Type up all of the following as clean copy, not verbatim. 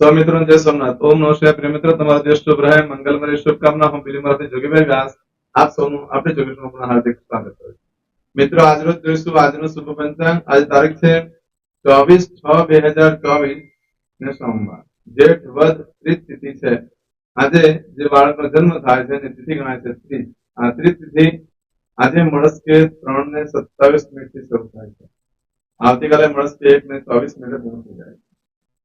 સ્વામિત્રો જય સોમનાથ. ઓમ નમઃ શિવાય. પ્રિય મિત્રો, તમારો દિવસ શુભ રહે, મંગલમય શુભકામના. હું બિલીમરાથી જોગીભાઈ વ્યાસ આપ સૌનું આપણી જોગીમાં પુનઃ હાર્દિક સ્વાગત કરું. મિત્રો, આજરોજ જોઈશું આજનું શુભ પંચાંગ. આજે તારીખ છે 24/6/2024 ને સોમવાર, જેઠ વદ ત્રીજ તિથિ છે. આજે જે બાળકનો જન્મ થાય છે એની તિથિ ગણાય છે ત્રીજ. આ ત્રીજ તિથિ આજે મળસ્કે 3:27 થી શરૂ થાય છે. આવતીકાલે મળસ્કે 1:24 પૂર્ણ થઈ જાય છે.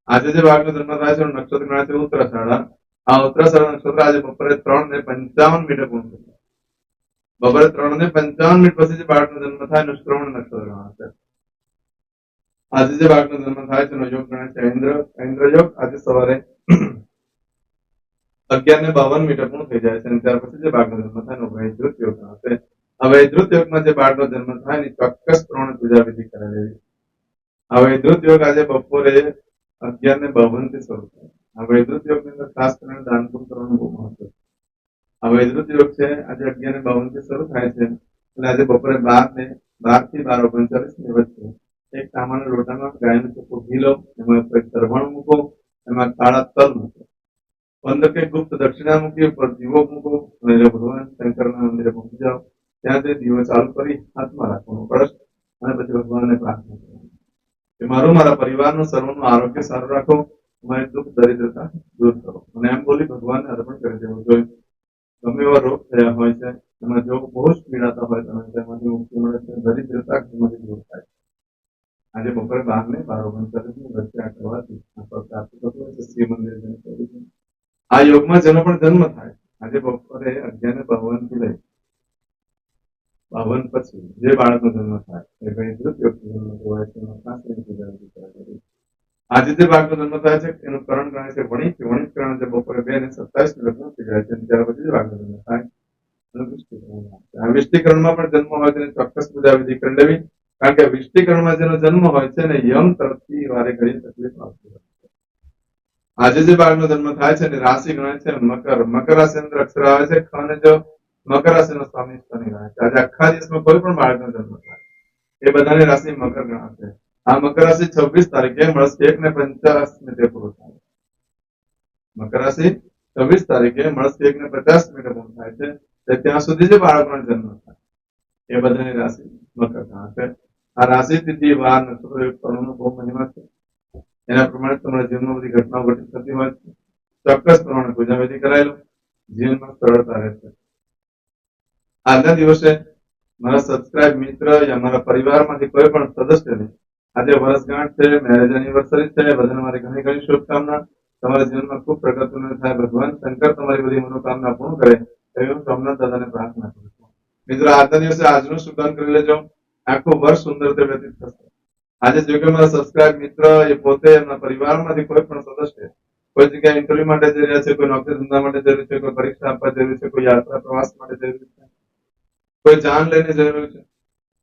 આજે જે બાળકનો જન્મ થાય છે નક્ષત્ર ગણાય છે ઉત્તરાષાઢા. આ ઉત્તરાષાઢા નક્ષત્ર આજે બપોરે 3:55 પૂર્ણ થઈ જાય. બપોરે 3:55 પછી જે બાળકનો જન્મ થાય એનું શ્રવણ નક્ષત્ર ગણાય છે. આજે જે બાળકનો જન્મ થાય છે એનો યોગ ગણાય છે ઇન્દ્ર યોગ. આજે સવારે 11:52 પૂર્ણ થઈ જાય છે અને ત્યાર પછી જે બાળકનો જન્મ થાય એનો વૈધૃત યોગ ગણાય છે. આ વૈધૃત યોગમાં જે બાળકનો જન્મ થાય એની ચોક્કસ પ્રમાણે પૂજા વિધિ કરાવી. આ વૈધૃત યોગ આજે બપોરે 11:52 થી શરૂ થાય. આ વૈધૃત યોગની અંદર ખાસ કરીને દાન પુણ્ય કરવાનું બહુ મહત્વ છે. આ વૈધૃત યોગ છે આજે 11:52 થી શરૂ થાય છે અને આજે બપોરે 12 થી 12:39 ની વચ્ચે એક તાંબાના લોટામાં ગાયનું ચોખ્ખું ઘી લો, એમાં તરવણ મૂકો, એમાં કાળા તલ મૂકો, 15 કે ગુપ્ત દક્ષિણા મૂકી, ઉપર દીવો મૂકો અને ભગવાન શંકરના મંદિરે પહોંચી જાઓ. ત્યાં તે દીવો ચાલુ કરી હાથમાં રાખવાનો કળશ અને પછી ભગવાનને પ્રાર્થના કરવાની કે મારું મારા પરિવારનું સર્વનું આરોગ્ય સારું રાખો, મારી દુઃખ દરિદ્રતા દૂર કરો અને એમ બોલી ભગવાનને અર્પણ કરી દેવું જોઈએ. ગમે એવા રોગ થયા હોય છે એમાં જો બહુ જ પીડાતા હોય તમે તેમાંથી મુક્તિ મળે છે, દરિદ્રતા તેમાંથી દૂર થાય છે. આજે બપોરે 12 ને 12:39 ની વચ્ચે આ કરવાથી પ્રાપ્ત થતું હોય છે. શ્રી મંદિર આ યોગમાં જેનો પણ જન્મ થાય આજે બપોરે 11:52 થી લઈ 52 પછી જે બાળકનો જન્મ થાય એ વૈધૃત યોગથી જન્મ કહેવાય છે. ખાસ કરીને પૂજા વિધિ કરાવી. આજે જે બાળકનો જન્મ થાય છે એનું કરણ ગણાય છે વણિક. વણિક કરણ જે બપોરે 2:27 પૂર્ણ થઈ જાય છે ત્યાર પછી જે બાળકનો જન્મ થાય એનું વિષ્ટિકરણ. આ વિષ્ટિકરણમાં પણ જન્મ હોય તેની ચોક્કસ પૂજા વિધિ કરી લેવી, કારણ કે વિષ્ટિકરણમાં જેનો જન્મ હોય છે ને યમ તરફથી વારે ઘડી તકલીફ આવતી હોય છે. આજે જે બાળકનો જન્મ થાય છે એની રાશિ ગણાય છે મકર. મકર રાશિ અંદર અક્ષર આવે છે ખ અને જો. મકર રાશિનો સ્વામી શનિ ગણાય છે. આજે આખા દિવસમાં કોઈ પણ બાળકનો જન્મ થાય એ બધાની રાશિ મકર ગણાશે. આ મકર રાશિ 26 તારીખે મળશે 1:50 પૂરો થાય. મકર રાશિ 26 તારીખે મળશે 1:50 પૂર્ણ થાય છે. ત્યાં સુધી જે બાળકોનો જન્મ થાય એ બધાની રાશિ મકર ગણાશે. આ રાશિ તિથિ વાર નક્ષત્ર યોગ કરવાનો બહુ મહિમા છે. એના પ્રમાણે તમારા જીવનમાં બધી ઘટનાઓ ઘટિત થતી હોય છે. ચોક્કસ પ્રમાણે પૂજા વિધિ કરાયેલો જીવનમાં સરળતા રહેશે. આજના દિવસે મારા સબસ્ક્રાઇબ મિત્ર યા મારા પરિવારમાંથી કોઈ પણ સદસ્યને આજે વર્ષગાંઠ છે, મેરેજ એનિવર્સરી છે, બધાને મારી ઘણી ઘણી શુભકામના. તમારા જીવનમાં ખૂબ પ્રગતિનો થાય, ભગવાન શંકર તમારી બધી મનોકામના પૂર્ણ કરે એવી હું સોમનાથ દાદાને પ્રાર્થના કરું છું. મિત્રો, આજના દિવસે આજનું શુભદાન કરી લેજો. આખું વર્ષ સુંદર રીતે વ્યતીત થશે. આજે જો કે મારા સબસ્ક્રાઇબ મિત્ર એ પોતે એમના પરિવારમાંથી કોઈ પણ સદસ્ય કોઈ જગ્યાએ ઇન્ટરવ્યુ માટે જઈ રહ્યા છે, કોઈ નોકરી ધંધા માટે જઈ રહ્યું છે, કોઈ પરીક્ષા આપવા જઈ રહ્યું છે, કોઈ યાત્રા પ્રવાસ માટે જઈ રહ્યું છે, કોઈ જાન લઈને જઈ રહ્યું છે,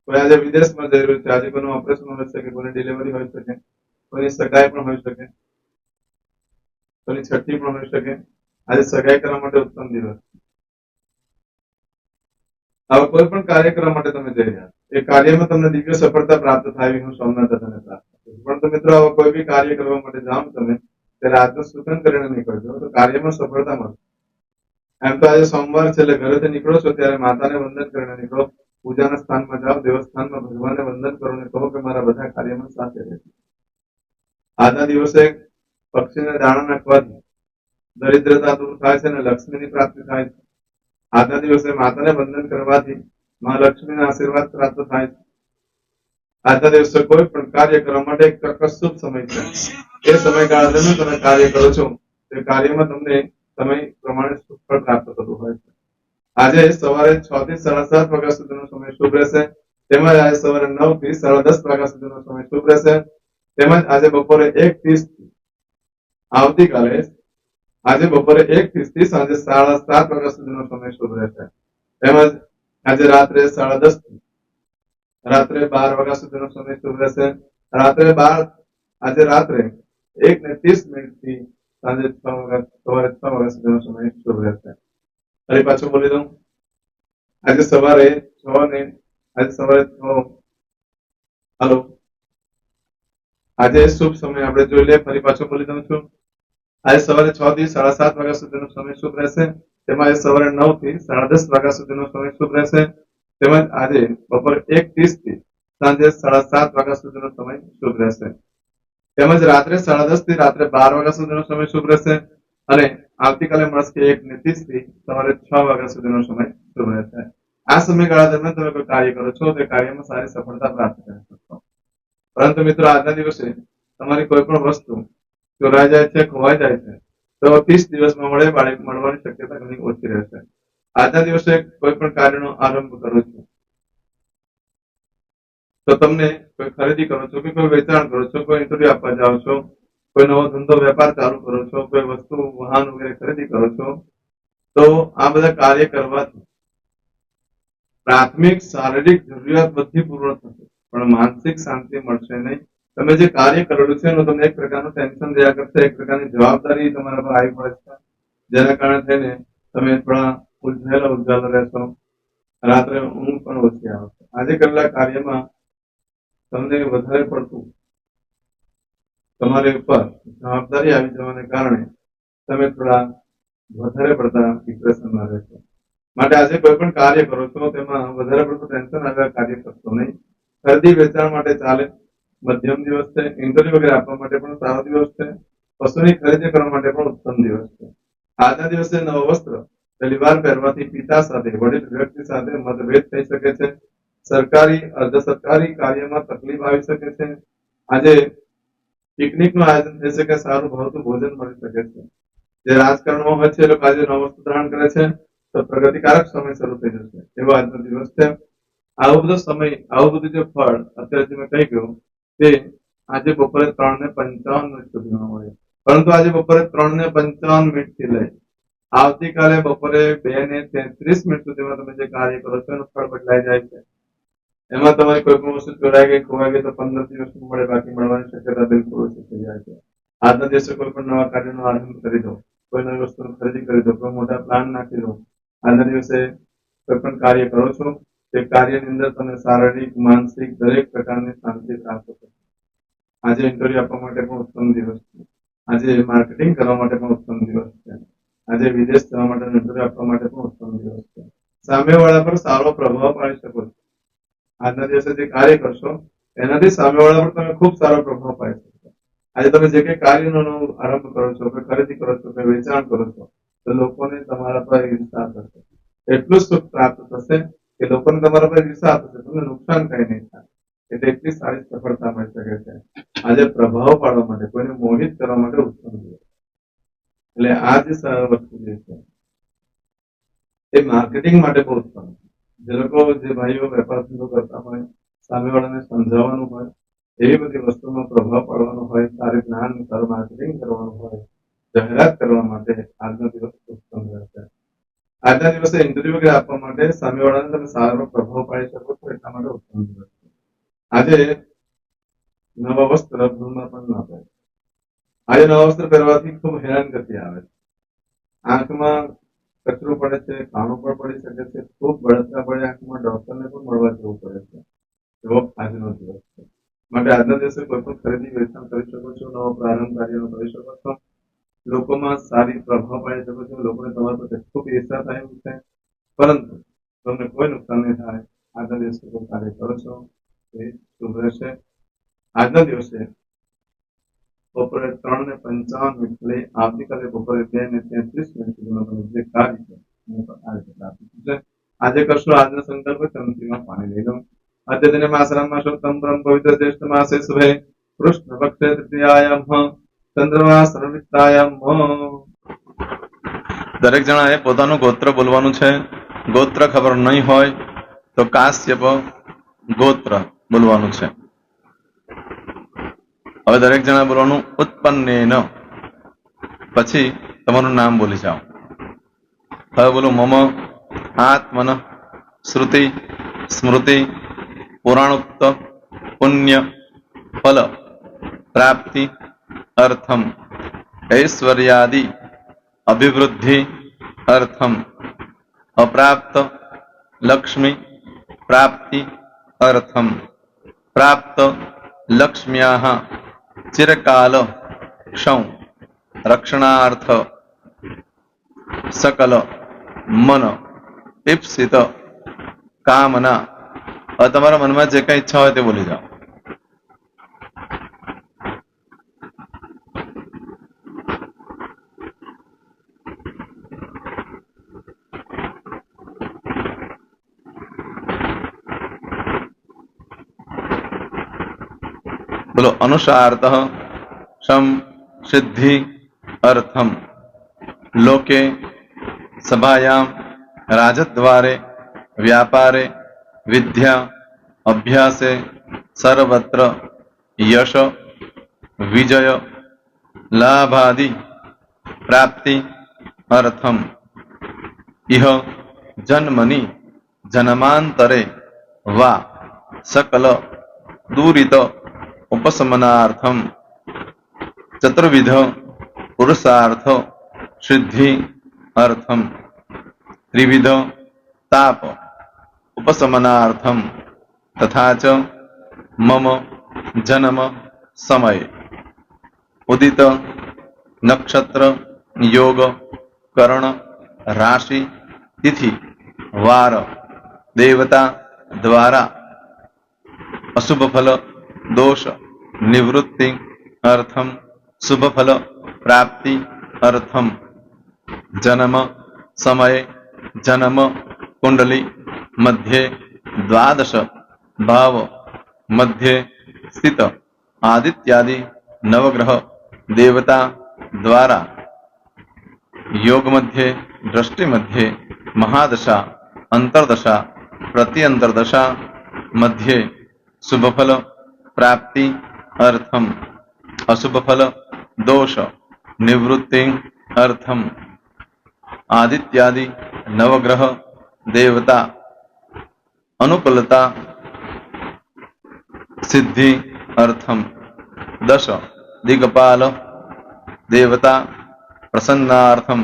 કોઈ આજે વિદેશમાં જઈ રહ્યું છે, આજે કોઈનું ઓપરેશન હોઈ શકે, કોઈની ડિલિવરી હોઈ શકે, કોઈની સગાઈ પણ હોઈ શકે, કોઈની છઠ્ઠી પણ હોઈ શકે. આજે સગાઈ કરવા માટે ઉત્તમ દિવસ. આવા કોઈ પણ કાર્ય કરવા માટે તમે જઈ રહ્યા એ કાર્યમાં તમને દિવ્ય સફળતા પ્રાપ્ત થાય હું સોમનાથ દાદાને પ્રાર્થના કરું. પણ તો મિત્રો, આવા કોઈ બી કાર્ય કરવા માટે જાઓ તમે ત્યારે આજનું સૂચન કરીને નીકળજો તો કાર્યમાં સફળતા મળશે. એમ તો આજે સોમવાર છે એટલે ઘરેથી નીકળો છો ત્યારે માતાને વંદન કરીને નીકળો. પૂજાના સ્થાનમાં જાઓ, દેવસ્થાનમાં ભગવાનને વંદન કરો અને કહો કે મારા બધા કાર્યમાં સાથે રહેજો. આજના દિવસે પક્ષીને દાણા નાખવાથી દરિદ્રતા દૂર થાય છે અને લક્ષ્મીની પ્રાપ્તિ થાય છે. આજના દિવસે માતાને વંદન કરવાથી મા લક્ષ્મીના આશીર્વાદ પ્રાપ્ત થાય છે. આજના દિવસે કોઈ પણ કાર્ય કરવા માટે એક ચોક્કસ શુભ સમય છે. એ સમયગાળા દરમિયાન તમે કાર્ય કરો છો તે કાર્યમાં તમને સમય પ્રમાણે સુફળ પ્રાપ્ત થતું હોય છે. આજે સવારે 6 થી 7:30 વાગ્યા સુધીનો સમય શુભ રહેશે. તેમજ આજે સવારે 9 થી 10:30 વાગ્યા સુધીનો સમય શુભ રહેશે. તેમજ આજે બપોરે 1:30 આવતીકાલે આજે બપોરે 1:30 થી સાંજે 7:30 વાગ્યા સુધીનો સમય શુભ રહેશે. તેમજ આજે રાત્રે 10:30 થી રાત્રે 12 વાગ્યા સુધીનો સમય શુભ રહેશે. આજે રાત્રે 1:30 થી સાંજે 6 વાગ્યા સુધીનો સમય શુભ રહેશે. ફરી પાછું બોલી દઉં. આજે સવારે 6 હલો આજે શુભ સમય આપણે જોઈ લે. ફરી પાછું બોલી દઉં છું. આજે સવારે 6 થી 7:30 વાગ્યા સુધીનો સમય શુભ રહેશે. તેમાં આજે સવારે 9 થી 10:30 વાગ્યા સુધીનો સમય શુભ રહેશે. તેમજ આજે બપોરે 1:30 થી સાંજે 7:30 વાગ્યા સુધીનો સમય શુભ રહેશે. તેમજ રાત્રે 10:30 થી રાત્રે 12 વાગ્યા સુધીનો સમય શુભ રહેશે. અને આવતીકાલે મળશે 1:30 થી સવારે 6 વાગ્યા સુધીનો સમય શુભ રહેશે. આ સમયગાળા દરમિયાન તમે કોઈ કાર્ય કરો છો તે કાર્યમાં સારી સફળતા પ્રાપ્ત કરી શકશો. પરંતુ મિત્રો આજના દિવસે તમારી કોઈ પણ વસ્તુ ચોરાઈ જાય છે, ખોવાઈ જાય છે, તો 30 દિવસમાં મળવાની શક્યતા ઘણી ઓછી રહેશે. આજના દિવસે કોઈ પણ કાર્યનો આરંભ કરો છો તો તમને કોઈ ખરીદી કરો છો કે કોઈ વેચાણ કરો છો, કોઈ ઇન્ટરવ્યુ આપવા જાઓ છો, કોઈ નવો ધંધો વેપાર ચાલુ કરો છો, કોઈ વસ્તુ વાહન વગેરે ખરીદી કરો છો, તો આ બધા કાર્ય કરવાથી પ્રાથમિક શારીરિક જરૂરિયાત બધી પૂર્ણ થશે, પણ માનસિક શાંતિ મળશે નહીં. તમે જે કાર્ય કરેલું છે એનું તમને એક પ્રકારનું ટેન્શન રહ્યા કરશે, એક પ્રકારની જવાબદારી તમારા પર આવી પડે છે, જેના કારણે થઈને તમે થોડા ઉલઝાયેલા રહેશો. રાત્રે ઊંઘ પણ ઓછી આવશે. આજે કરેલા કાર્યમાં તમને વધારે પડતું તમારી ઉપર જવાબદારી આવી જવાને કારણે તમે થોડા વધારે પડતા ડિપ્રેશનમાં રહેશો. માટે આજે કોઈ પણ કાર્ય કરો છો તેમાં વધારે પડતું ટેન્શન આવ્યા કાર્ય કરશો નહીં. ખરીદી વેચાણ માટે ચાલે, મધ્યમ દિવસ છે. ઇન્ટરવ્યુ વગેરે આપવા માટે પણ સારો દિવસ છે. પશુની ખરીદી કરવા માટે પણ ઉત્તમ દિવસ છે. આજના દિવસે નવ વસ્ત્ર પહેલી વાર પહેરવાથી પિતા સાથે, વડીલ વ્યક્તિ સાથે મતભેદ થઈ શકે છે. સરકારી અર્ધ સરકારી કાર્યમાં તકલીફ આવી શકે છે. આજે પિકનિકનું આયોજન થઈ શકે, સારું ભાવતું ભોજન મળી શકે છે. જે રાજકારણમાં હોય છે એ લોકો આજે નવ વસ્ત્ર ધારણ કરે છે તો પ્રગતિકારક સમય શરૂ થઈ જશે, એવો આજનો દિવસ છે. આવું બધો સમય, આવું બધું જે ફળ અત્યારે જે મેં કહી ગયું તે આજે બપોરે 3:55 સુધીમાં મળે. પરંતુ આજે બપોરે 3:55 થી લઈ આવતીકાલે બપોરે 2:33 સુધીમાં તમે જે કાર્ય કરો છો એનું ફળ બદલાઈ જાય છે. એમાં તમારી કોઈ પણ વસ્તુ ચોરાઈ ગઈ, ખોવાઈ ગઈ તો 15 દિવસમાં મળે, બાકી મળવાની શક્યતા બિલકુલ ઓછી થઈ જાય છે. આજના દિવસે કોઈ પણ નવા કાર્યનો આરંભ કરી દો, કોઈ નવી વસ્તુની ખરીદી કરી દો, કોઈ મોટા પ્લાન નાખી દો. આજના દિવસે કોઈ પણ કાર્ય કરો છો તે કાર્યની અંદર તમે શારીરિક, માનસિક દરેક પ્રકારની શાંતિ પ્રાપ્ત થશે. આજે ઇન્ટરવ્યુ આપવા માટે પણ ઉત્તમ દિવસ છે. આજે માર્કેટિંગ કરવા માટે પણ ઉત્તમ દિવસ છે. આજે વિદેશ જવા માટે, ઇન્ટરવ્યુ આપવા માટે પણ ઉત્તમ દિવસ છે. સામેવાળા પર સારો પ્રભાવ પાડી શકો છો. આજના દિવસે જે કાર્ય કરશો એનાથી સામેવાળા પર તમે ખૂબ સારો પ્રભાવ પાડી શકશો. આજે તમે જે કંઈ કાર્યનો આરંભ કરો છો, કોઈ ખરીદી કરો છો, કોઈ વેચાણ કરો છો, તો લોકોને તમારા પર ઈર્ષા થશે. એટલું સુખ પ્રાપ્ત થશે કે લોકોને તમારા પર ઈર્ષા થશે, તમને નુકસાન કઈ નહીં થાય. એટલે એટલી સારી સફળતા મળી શકે છે. આજે પ્રભાવ પાડવા માટે, કોઈને મોહિત કરવા માટે ઉત્તમ દિવસ. એટલે આ જે વસ્તુ જે છે એ માર્કેટિંગ માટે બહુ ઉત્તમ છે. જે લોકો, જે ભાઈઓ વેપાર ધંધો કરતા હોય, સામેવાળાને સમજાવવાનું હોય, એવી બધી વસ્તુમાં પ્રભાવ પાડવાનો હોય, સારી જ્ઞાન, સારું માર્કેટિંગ કરવાનું હોય, જાહેરાત કરવા માટે આજનો દિવસ ઉત્તમ રહેશે. આજના દિવસે ઇન્ટરવ્યુ વગેરે આપવા માટે સામેવાળાને તમે સારો પ્રભાવ પાડી શકો છો, એટલા માટે ઉત્તમ દિવસ છે. આજે નવા વસ્ત્ર ભૂલમાં પણ ના પહેરે. આજે નવા વસ્ત્ર પહેરવાથી ખૂબ હેરાનગતિ આવે છે. આંખમાં કચરો પડે છે, કાણું પણ પડી શકે છે, ખૂબ બળતરા પડે આંખમાં, ડોક્ટરને પણ મળવા જવું પડે છે. એવો આજનો દિવસ છે. માટે આજના દિવસે કોઈ પણ ખરીદી વેચાણ કરી શકો છો, નવો પ્રારંભ કાર્યનો કરી શકો છો, લોકોમાં સારી પ્રભાવ પાડી શકો છો. લોકોને તમારા પ્રત્યે ખૂબ ઈર્ષા થાય એમ છે, પરંતુ તમને કોઈ નુકસાન નહીં થાય. આજના દિવસે કોઈ કાર્ય કરો છો એ શુભ રહેશે. આજના દિવસે બપોરે 3:55 લઈ આવતીકાલે બપોરે 2:33 સુધીમાં તમે જે કાર્ય છે આજે કરશો. આજનો સંકલ્પ ચમચીમાં પાણી લઈ લો. અદ્યતન માસરામાં શોતમ બ્રહ્મ પવિત્ર જ્યેષ્ઠ માસે શુભે કૃષ્ણ પક્ષે તૃતીયાયામ ચંદ્રમા સર્વિતાયામ. દરેક જણાએ પોતાનું ગોત્ર બોલવાનું છે. ગોત્ર ખબર નહીં હોય તો કાશ્યપ ગોત્ર બોલવાનું છે. હવે દરેક જણા બોલવાનું ઉત્પન્નેન, પછી તમારું નામ બોલી જાઓ. હવે બોલો મમ આત્મન શ્રુતિ સ્મૃતિ પુરાણોક્ત પુણ્ય ફલ પ્રાપ્તિ અર્થમ ઐશ્વર્યાદિ અભિવૃદ્ધિ અર્થમ અપ્રાપ્ત લક્ષ્મી પ્રાપ્તિ અર્થમ પ્રાપ્ત લક્ષ્મ્યાઃ ચિરકાલ ક્ષૌ રક્ષણાર્થ સકલ મન ઈપ્સિત કામના. હવે તમારા મનમાં જે કઈ ઈચ્છા હોય તે બોલી જાઓ. બોલો. અનુસાર્થ સમ સિદ્ધિ અર્થમ લોકે સભાયામ રાજદ્વારે વ્યાપારે વિદ્યા અભ્યાસે સર્વત્ર યશ વિજય લાભાદિ પ્રાપ્તિ અર્થમ ઇહ જન્મની જન્માંતરે વા સકલ દૂરિત ઉપશમનાર્થમ ચતુર્વિધ પુરુષાર્થ સિદ્ધિ અર્થમ ત્રિવિધ તાપ ઉપશમનાર્થમ તથા ચ મમ જન્મ સમય ઉદિત નક્ષત્ર યોગ કરણ રાશિ તિથિ વાર દેવતા દ્વારા અશુભ ફલ દોષ નિવૃત્તિ અર્થમ શુભ ફલ પ્રાપ્તિ અર્થમ જન્મ સમય જન્મ કુંડલી મધ્યે દ્વાદશ ભાવ મધ્યે સ્થિત આદિત્યાદિ નવગ્રહ દેવતા દ્વારા યોગ મધ્યે દ્રષ્ટિ મધ્યે મહાદશા અંતરદશા પ્રત્યંતરદશા મધ્યે શુભ ફલ પ્રાપ્તિ અર્થમ અશુભ ફલ દોષ નિવૃત્તિ અર્થમ આદિત્યાદિ નવગ્રહ દેવતા અનુકૂલતા સિદ્ધિ અર્થમ દશ દિગપાલ દેવતા પ્રસન્નાર્થમ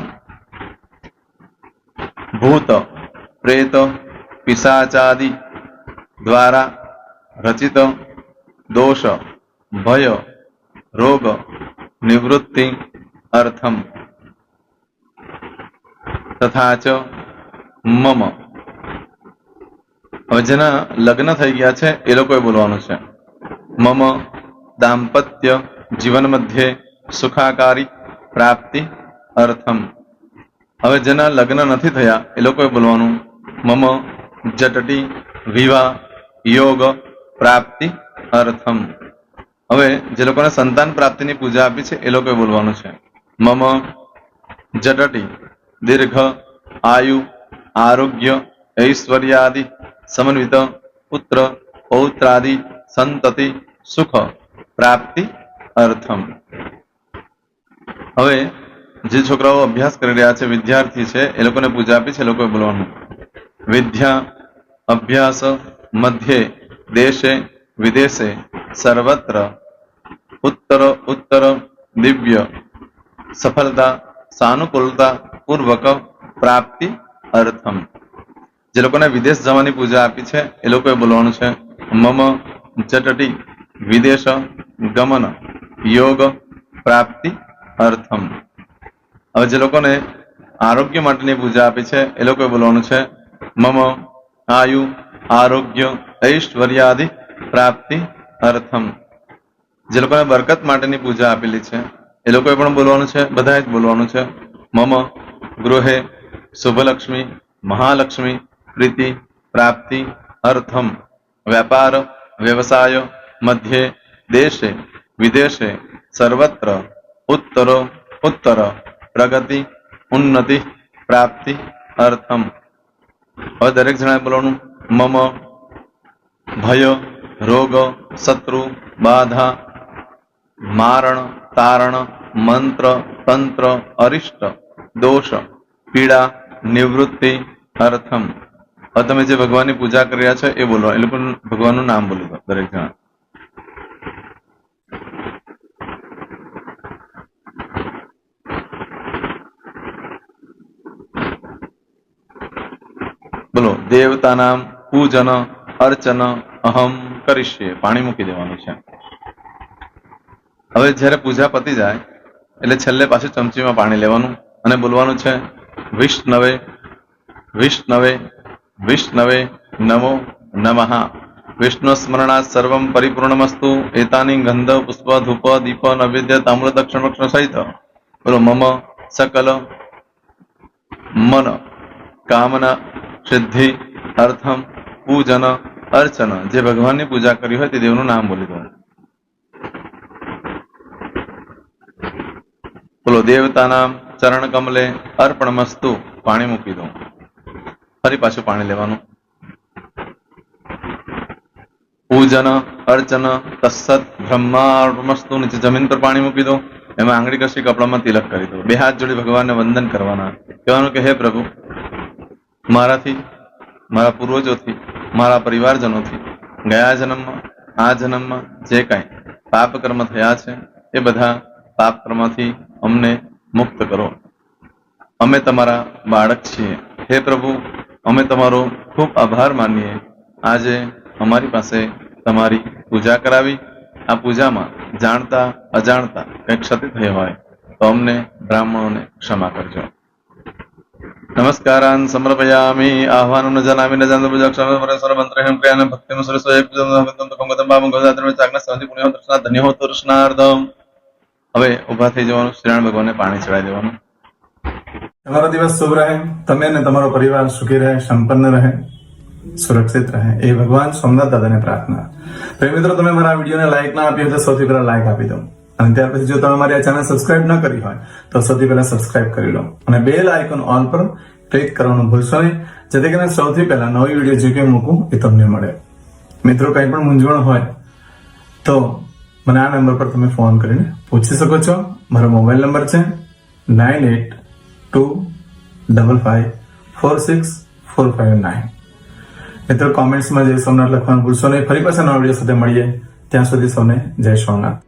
ભૂત પ્રેત પિશાચાદિ દ્વારા રચિત દોષ ભય રોગ નિવૃત્તિ અર્થમ તથા ચ મમ. હવે જેના લગ્ન થઈ ગયા છે એ લોકોએ બોલવાનું છે. મમ દાંપત્ય જીવન મધ્યે સુખાકારી પ્રાપ્તિ અર્થમ. હવે જેના લગ્ન નથી થયા એ લોકોએ બોલવાનું મમ જટટી વિવાહ યોગ પ્રાપ્તિ અર્થમ. હવે જે લોકોને સંતાન પ્રાપ્તિની પૂજા આપી છે એ લોકોએ બોલવાનું છે મમ જટટી દીર્ઘ આયુ આરોગ્ય ઐશ્વર્યાદિ સમન્વિત પુત્ર પૌત્રાદિ સંતતિ સુખ પ્રાપ્તિ અર્થમ. હવે જે છોકરાઓ અભ્યાસ કરી રહ્યા છે વિદ્યાર્થી છે એ લોકોને પૂજા આપી છે એ લોકોએ બોલવાનું વિદ્યા અભ્યાસ મધ્યે દેશે વિદેશે સર્વત્ર ઉત્તર ઉત્તર દિવ્ય સફળતા સાનુકૂળતા પૂર્વક પ્રાપ્તિ અર્થમ. જે લોકોને વિદેશ જવાની પૂજા આપી છે એ લોકોએ બોલવાનું છે મમ જટટી વિદેશ ગમન યોગ પ્રાપ્તિ અર્થમ. હવે જે લોકોને આરોગ્ય માટેની પૂજા આપી છે એ લોકોએ બોલવાનું છે મમ આયુ આરોગ્ય ઐશ્વર્યાદિ પ્રાપ્તિ અર્થમ. જે લોકોને બરકત માટેની પૂજા આપેલી છે એ લોકોએ પણ બોલવાનું છે, બધાએ જ બોલવાનું છે મમ ગૃહે શુભલક્ષ્મી મહાલક્ષ્મી પ્રીતિ પ્રાપ્તિ અર્થમ. વ્યાપાર વ્યવસાય મધ્યે દેશે વિદેશે સર્વત્ર ઉત્તરો ઉત્તર પ્રગતિ ઉન્નતિ પ્રાપ્તિ અર્થમ. હવે દરેક જણાએ બોલવાનું મમ ભય રોગ શત્રુ બાધા મારણ તારણ મંત્ર તંત્ર અરિષ્ટ દોષ પીડા નિવૃત્તિ અર્થમ. હવે તમે જે ભગવાનની પૂજા કરી રહ્યા છો એ બોલો, એ લોકો ભગવાનનું નામ બોલી દો દરેક જણા. બોલો દેવતાનામ પૂજન અર્ચન અહમ કરીશ્યે. પાણી મૂકી દેવાનું છે. હવે જયારે પૂજા પતી જાય એટલે છેલ્લે પાછું ચમચીમાં પાણી લેવાનું અને બોલવાનું છે વિષ્ણવે વિષ્ણવે વિષ્ણવે નમો નમઃ. વિષ્ણુ સ્મરણાત સર્વમ પરિપૂર્ણમસ્તુ. એતાની ગંધ પુષ્પ ધૂપ દીપ નૈવેદ્ય તામ્ર દક્ષિણ વક્ષણ સહિત બોલો મમ સકલ મન કામના સિદ્ધિ અર્થમ પૂજન અર્ચન. જે ભગવાનની પૂજા કરી હોય તે દેવનું નામ બોલી દો. બોલો દેવતાના ચરણ કમલે અર્પણમસ્તુ. પાણી મૂકી દો. ફરી પાછું પાણી લેવાનું. પૂજન અર્ચન તત્સત બ્રહ્માર્પણમસ્તુ. નીચે જમીન પર પાણી મૂકી દો. એમાં આંગળી કસી કપડામાં તિલક કરી દો. બે હાથ જોડી ભગવાનને વંદન કરવાના. કહેવાનું કે હે પ્રભુ, મારાથી, મારા પૂર્વજોથી, મારા પરિવારજનોથી ગયા જન્મમાં આ જન્મમાં જે કાંઈ પાપ કર્મ થયા છે એ બધા પાપ કર્મથી અમને મુક્ત કરો. અમે તમારા બાળક છીએ. હે પ્રભુ, અમે તમારો ખૂબ આભાર માનીએ. આજે અમારી પાસે તમારી પૂજા કરાવી. આ પૂજામાં જાણતા અજાણતા કંઈ ક્ષતિ થઈ હોય તો અમને બ્રાહ્મણોને ક્ષમા કરજો. નમસ્કારાન સમર્પયામિ. આહ્વાનમ ન જનામિ ન જાન પૂજા મંત્રહેમ ક્રિયાને ભક્તિમ સરસ્વય પૂજન કમગતમ ભાવમ ગોદાત્રમે ચાગ્ના સંધિ પુણ્ય દર્શના ધન્ય હો દર્શનાર્થમ. હવે ઉભા થઈ જવાનું. શ્રીનારાયણ ભગવાનને પાણી ચડાવી દેવાનું. તમારો દિવસ શુભ રહે. તમે અને તમારો પરિવાર સુખી રહે, સંપન્ન રહે, સુરક્ષિત રહે એ ભગવાન સોમનાથ દાદાને પ્રાર્થના. પ્રેમ મિત્રો, તમે મારા વિડીયોને લાઈક ના આપી હોય તો સૌથી પહેલા લાઈક આપી દો. અને ત્યાર પછી જો તમે મારી આ ચેનલ સબસ્ક્રાઇબ ન કરી હોય તો સૌથી પહેલા સબસ્ક્રાઇબ કરી લો અને બેલ આઇકોન ઓલ પર ક્લિક કરવાનું ભૂલશો નહીં, જેથી કરીને સૌથી પહેલા નવી વિડીયો જે કંઈ મૂકું એ તમને મળે. મિત્રો, કંઈ પણ મૂંઝવણ હોય તો મને આ નંબર પર તમે ફોન કરીને પૂછી શકો છો. મારો મોબાઈલ નંબર છે 9825546459. મિત્રો, કોમેન્ટ્સમાં જય સોમનાથ લખવાનું ભૂલશો નહીં. ફરી પાછા નવા વિડીયો સાથે મળીએ. ત્યાં સુધી સૌને જય સોમનાથ.